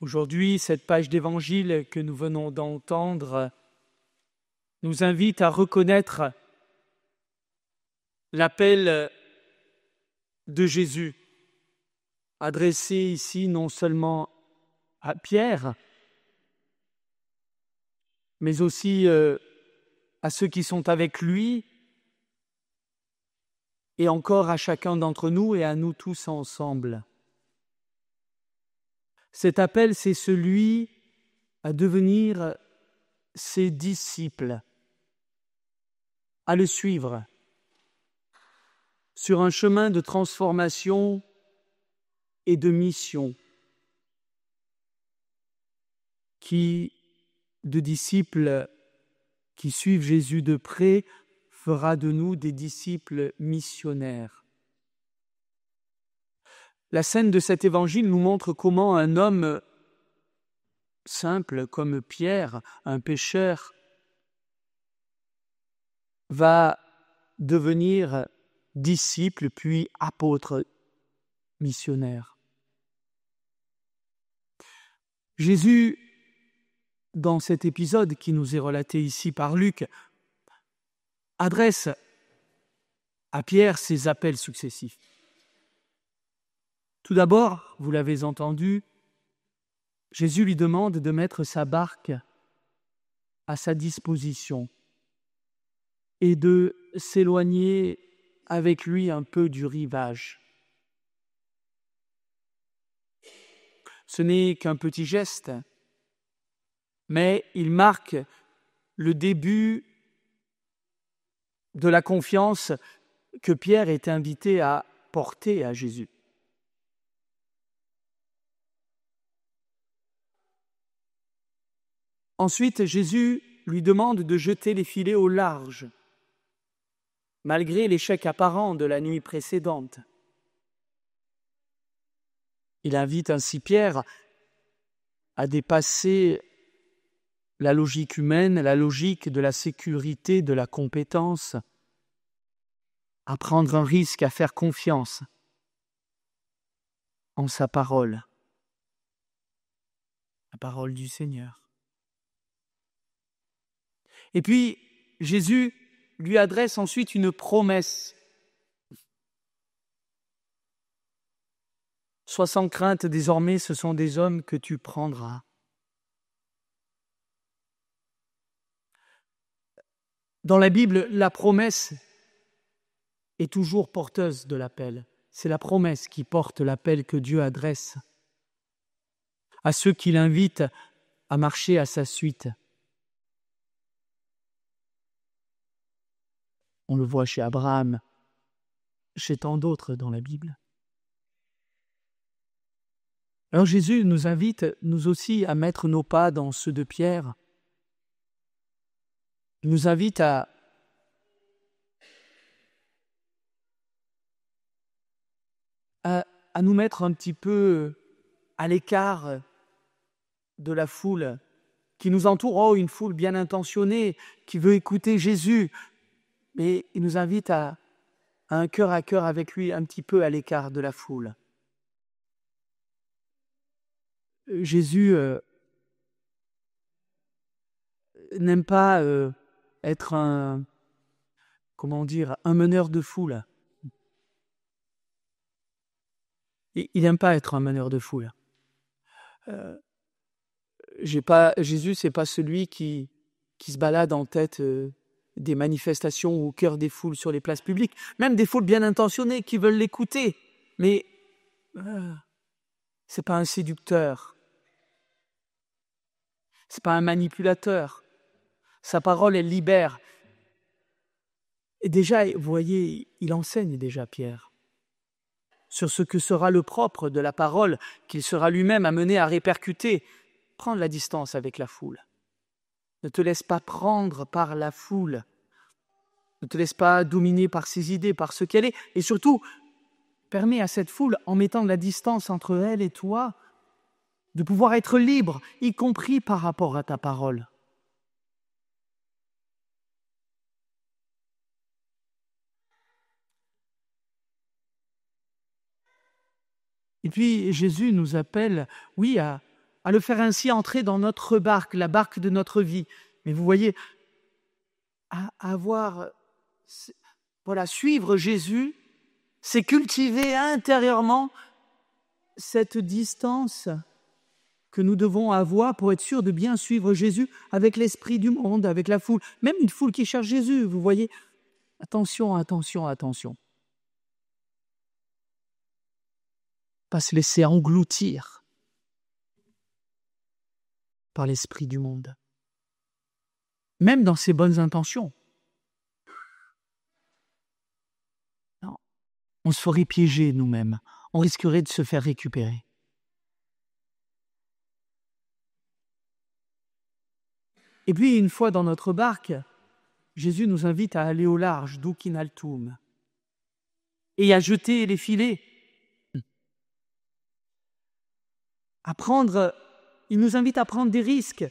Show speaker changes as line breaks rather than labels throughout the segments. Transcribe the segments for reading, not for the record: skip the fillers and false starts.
Aujourd'hui, cette page d'évangile que nous venons d'entendre nous invite à reconnaître l'appel de Jésus, adressé ici non seulement à Pierre, mais aussi à ceux qui sont avec lui, et encore à chacun d'entre nous et à nous tous ensemble. Cet appel, c'est celui à devenir ses disciples, à le suivre sur un chemin de transformation et de mission qui, de disciples qui suivent Jésus de près, fera de nous des disciples missionnaires. La scène de cet évangile nous montre comment un homme simple comme Pierre, un pécheur, va devenir disciple puis apôtre missionnaire. Jésus, dans cet épisode qui nous est relaté ici par Luc, adresse à Pierre ses appels successifs. Tout d'abord, vous l'avez entendu, Jésus lui demande de mettre sa barque à sa disposition et de s'éloigner avec lui un peu du rivage. Ce n'est qu'un petit geste, mais il marque le début de la confiance que Pierre est invité à porter à Jésus. Ensuite, Jésus lui demande de jeter les filets au large, malgré l'échec apparent de la nuit précédente. Il invite ainsi Pierre à dépasser la logique humaine, la logique de la sécurité, de la compétence, à prendre un risque, à faire confiance en sa parole, la parole du Seigneur. Et puis, Jésus lui adresse ensuite une promesse. « Sois sans crainte, désormais, ce sont des hommes que tu prendras. » Dans la Bible, la promesse est toujours porteuse de l'appel. C'est la promesse qui porte l'appel que Dieu adresse à ceux qui l'invitent à marcher à sa suite. On le voit chez Abraham, chez tant d'autres dans la Bible. Alors Jésus nous invite, nous aussi, à mettre nos pas dans ceux de Pierre. Il nous invite à nous mettre un petit peu à l'écart de la foule qui nous entoure. Oh, une foule bien intentionnée qui veut écouter Jésus. Mais il nous invite à un cœur à cœur avec lui, un petit peu à l'écart de la foule. Jésus n'aime pas être un meneur de foule. Il n'aime pas être un meneur de foule. Jésus, c'est pas celui qui se balade en tête des manifestations ou au cœur des foules sur les places publiques, même des foules bien intentionnées qui veulent l'écouter. Mais c'est pas un séducteur. C'est pas un manipulateur. Sa parole, elle libère. Et déjà, vous voyez, il enseigne déjà Pierre sur ce que sera le propre de la parole qu'il sera lui-même amené à répercuter. Prendre la distance avec la foule. Ne te laisse pas prendre par la foule. Ne te laisse pas dominer par ses idées, par ce qu'elle est. Et surtout, permets à cette foule, en mettant de la distance entre elle et toi, de pouvoir être libre, y compris par rapport à ta parole. Et puis Jésus nous appelle, oui, à à le faire ainsi entrer dans notre barque, la barque de notre vie. Mais vous voyez, suivre Jésus, c'est cultiver intérieurement cette distance que nous devons avoir pour être sûrs de bien suivre Jésus avec l'esprit du monde, avec la foule, même une foule qui cherche Jésus, vous voyez. Attention, attention, attention. Pas se laisser engloutir par l'esprit du monde, même dans ses bonnes intentions. Non, on se ferait piéger nous-mêmes, on risquerait de se faire récupérer. Et puis, une fois dans notre barque, Jésus nous invite à aller au large, duc in altum, et à jeter les filets. Il nous invite à prendre des risques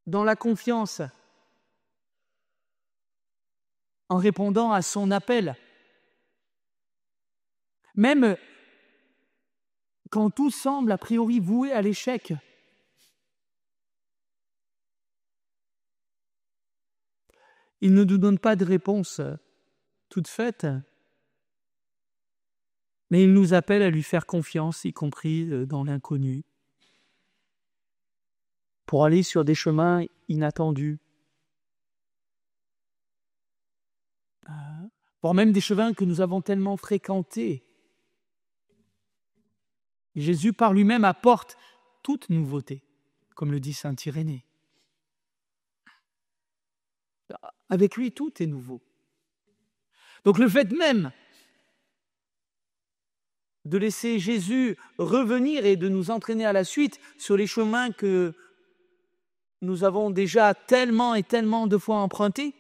dans la confiance, en répondant à son appel. Même quand tout semble a priori voué à l'échec. Il ne nous donne pas de réponse toute faite, mais il nous appelle à lui faire confiance, y compris dans l'inconnu, pour aller sur des chemins inattendus, voire même des chemins que nous avons tellement fréquentés. Et Jésus par lui-même apporte toute nouveauté, comme le dit saint Irénée. Avec lui, tout est nouveau. Donc le fait même de laisser Jésus revenir et de nous entraîner à la suite sur les chemins que nous avons déjà tellement et tellement de fois empruntés,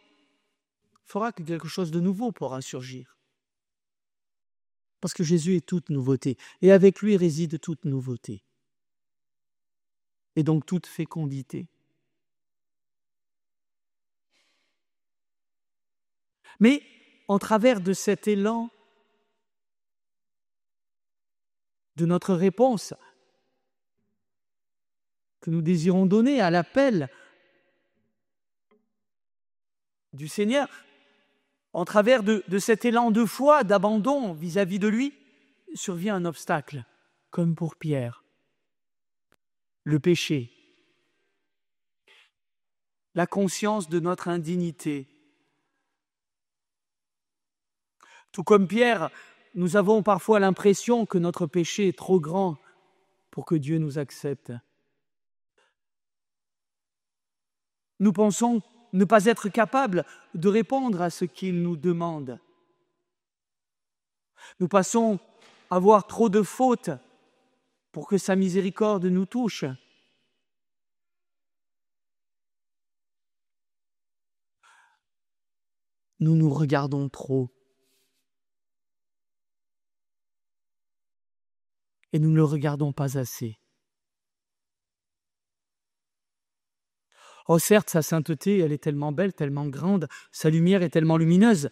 fera que quelque chose de nouveau pourra surgir. Parce que Jésus est toute nouveauté, et avec lui réside toute nouveauté, et donc toute fécondité. Mais en travers de cet élan, de notre réponse que nous désirons donner à l'appel du Seigneur, en travers de cet élan de foi, d'abandon vis-à-vis de lui, survient un obstacle, comme pour Pierre. Le péché, la conscience de notre indignité. Tout comme Pierre, nous avons parfois l'impression que notre péché est trop grand pour que Dieu nous accepte. Nous pensons ne pas être capables de répondre à ce qu'il nous demande. Nous pensons avoir trop de fautes pour que sa miséricorde nous touche. Nous nous regardons trop. Et nous ne le regardons pas assez. Oh certes, sa sainteté, elle est tellement belle, tellement grande, sa lumière est tellement lumineuse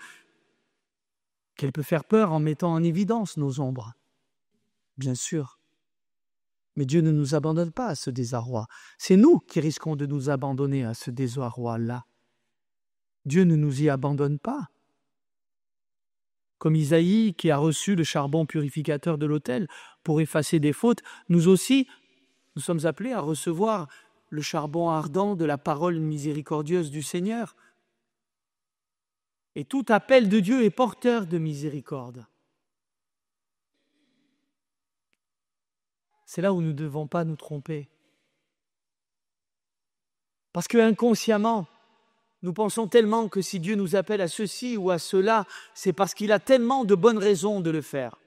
qu'elle peut faire peur en mettant en évidence nos ombres. Bien sûr. Mais Dieu ne nous abandonne pas à ce désarroi. C'est nous qui risquons de nous abandonner à ce désarroi-là. Dieu ne nous y abandonne pas. Comme Isaïe, qui a reçu le charbon purificateur de l'autel pour effacer des fautes, nous aussi, nous sommes appelés à recevoir le charbon ardent de la parole miséricordieuse du Seigneur. Et tout appel de Dieu est porteur de miséricorde. C'est là où nous ne devons pas nous tromper. Parce que inconsciemment, nous pensons tellement que si Dieu nous appelle à ceci ou à cela, c'est parce qu'il a tellement de bonnes raisons de le faire.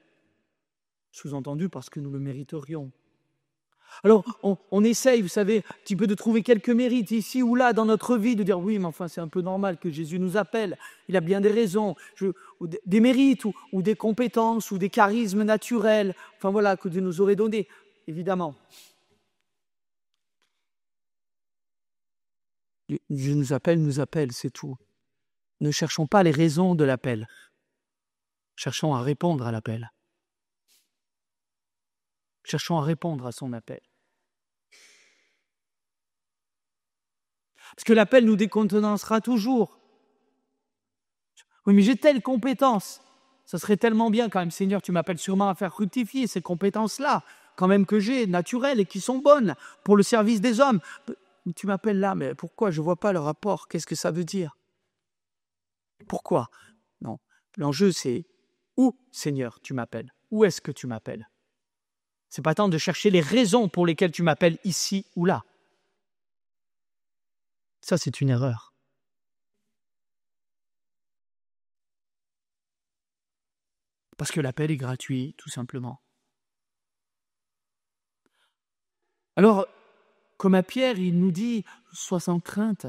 Sous-entendu parce que nous le mériterions. Alors, on essaye, vous savez, un petit peu de trouver quelques mérites ici ou là dans notre vie, de dire oui, mais enfin c'est un peu normal que Jésus nous appelle, il a bien des raisons, ou des mérites ou des compétences ou des charismes naturels, enfin voilà, que Dieu nous aurait donné, évidemment. Dieu nous appelle, c'est tout. Ne cherchons pas les raisons de l'appel. Cherchons à répondre à l'appel. Cherchons à répondre à son appel. Parce que l'appel nous décontenancera toujours. Oui, mais j'ai telle compétence. Ça serait tellement bien quand même, Seigneur, tu m'appelles sûrement à faire fructifier ces compétences-là, quand même que j'ai, naturelles et qui sont bonnes pour le service des hommes. Mais tu m'appelles là, mais pourquoi? Je ne vois pas le rapport. Qu'est-ce que ça veut dire? Pourquoi? Non. L'enjeu, c'est où, Seigneur, tu m'appelles? Où est-ce que tu m'appelles? C'est pas tant de chercher les raisons pour lesquelles tu m'appelles ici ou là. Ça, c'est une erreur. Parce que l'appel est gratuit, tout simplement. Alors, comme à Pierre, il nous dit, sois sans crainte.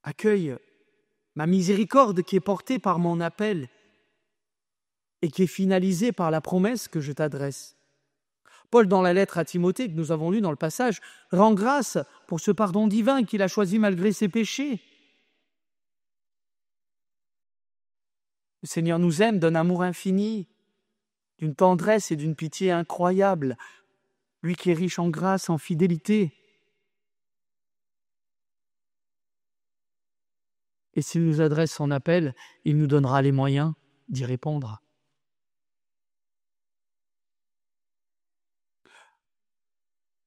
Accueille ma miséricorde qui est portée par mon appel et qui est finalisée par la promesse que je t'adresse. Paul, dans la lettre à Timothée que nous avons lue dans le passage, rend grâce pour ce pardon divin qu'il a choisi malgré ses péchés. Le Seigneur nous aime d'un amour infini, d'une tendresse et d'une pitié incroyables, lui qui est riche en grâce, en fidélité. Et s'il nous adresse son appel, il nous donnera les moyens d'y répondre.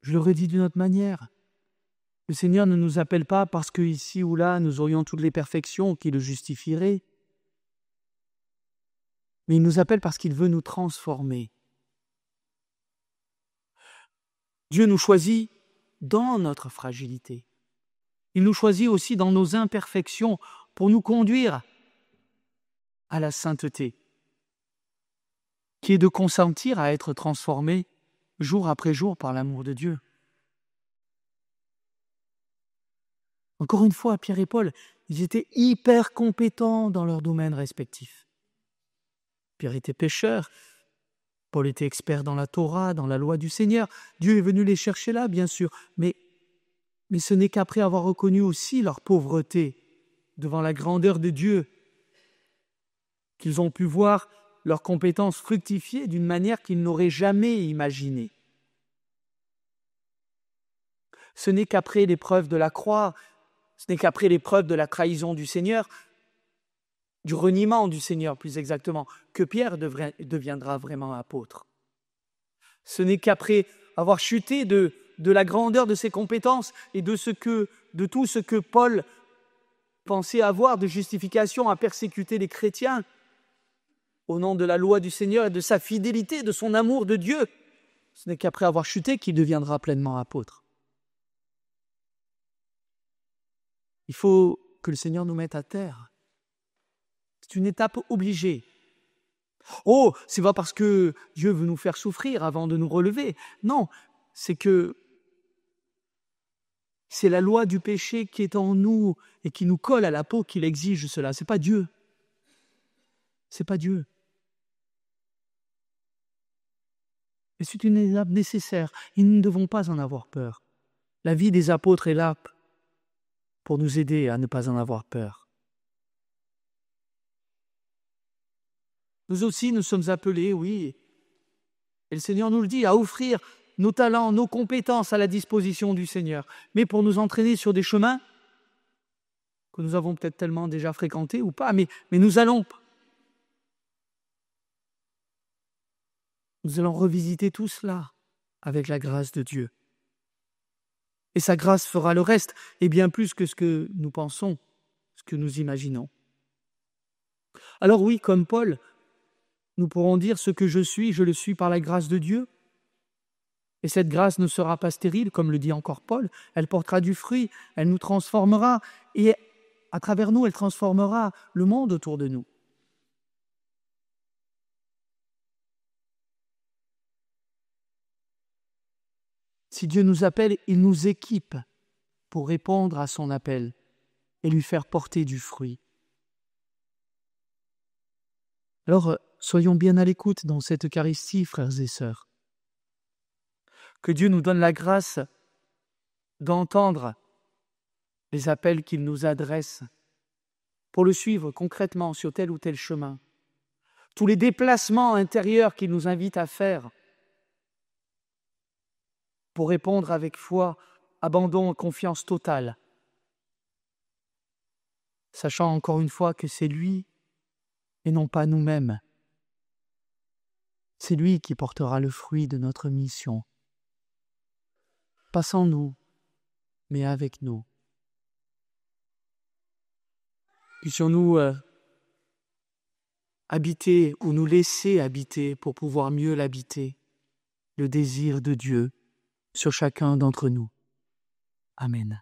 Je le redis d'une autre manière. Le Seigneur ne nous appelle pas parce que ici ou là, nous aurions toutes les perfections qui le justifieraient. Mais il nous appelle parce qu'il veut nous transformer. Dieu nous choisit dans notre fragilité. Il nous choisit aussi dans nos imperfections pour nous conduire à la sainteté, qui est de consentir à être transformé jour après jour par l'amour de Dieu. Encore une fois, Pierre et Paul, ils étaient hyper compétents dans leurs domaines respectifs. Pierre était pécheur, Paul était expert dans la Torah, dans la loi du Seigneur. Dieu est venu les chercher là, bien sûr, mais ce n'est qu'après avoir reconnu aussi leur pauvreté devant la grandeur de Dieu qu'ils ont pu voir leurs compétences fructifier d'une manière qu'ils n'auraient jamais imaginée. Ce n'est qu'après l'épreuve de la croix, ce n'est qu'après l'épreuve de la trahison du Seigneur, du reniement du Seigneur plus exactement, que Pierre deviendra vraiment apôtre. Ce n'est qu'après avoir chuté de la grandeur de ses compétences et de tout ce que Paul pensait avoir de justification à persécuter les chrétiens au nom de la loi du Seigneur et de sa fidélité, de son amour de Dieu. Ce n'est qu'après avoir chuté qu'il deviendra pleinement apôtre. Il faut que le Seigneur nous mette à terre. C'est une étape obligée. Oh, c'est pas parce que Dieu veut nous faire souffrir avant de nous relever. Non, c'est que c'est la loi du péché qui est en nous et qui nous colle à la peau qu'il exige cela. C'est pas Dieu. C'est pas Dieu. Et c'est une étape nécessaire. Et nous ne devons pas en avoir peur. La vie des apôtres est là pour nous aider à ne pas en avoir peur. Nous aussi, nous sommes appelés, oui, et le Seigneur nous le dit, à offrir nos talents, nos compétences à la disposition du Seigneur, mais pour nous entraîner sur des chemins que nous avons peut-être tellement déjà fréquentés ou pas, mais nous allons revisiter tout cela avec la grâce de Dieu. Et sa grâce fera le reste, et bien plus que ce que nous pensons, ce que nous imaginons. Alors oui, comme Paul, nous pourrons dire ce que je le suis par la grâce de Dieu. Et cette grâce ne sera pas stérile, comme le dit encore Paul, elle portera du fruit, elle nous transformera, et à travers nous, elle transformera le monde autour de nous. Si Dieu nous appelle, il nous équipe pour répondre à son appel et lui faire porter du fruit. Alors, soyons bien à l'écoute dans cette Eucharistie, frères et sœurs. Que Dieu nous donne la grâce d'entendre les appels qu'il nous adresse pour le suivre concrètement sur tel ou tel chemin. Tous les déplacements intérieurs qu'il nous invite à faire pour répondre avec foi abandon, confiance totale, sachant encore une fois que c'est lui et non pas nous-mêmes. C'est lui qui portera le fruit de notre mission. Pas sans nous, mais avec nous. Puissions-nous habiter ou nous laisser habiter pour pouvoir mieux l'habiter, le désir de Dieu sur chacun d'entre nous. Amen.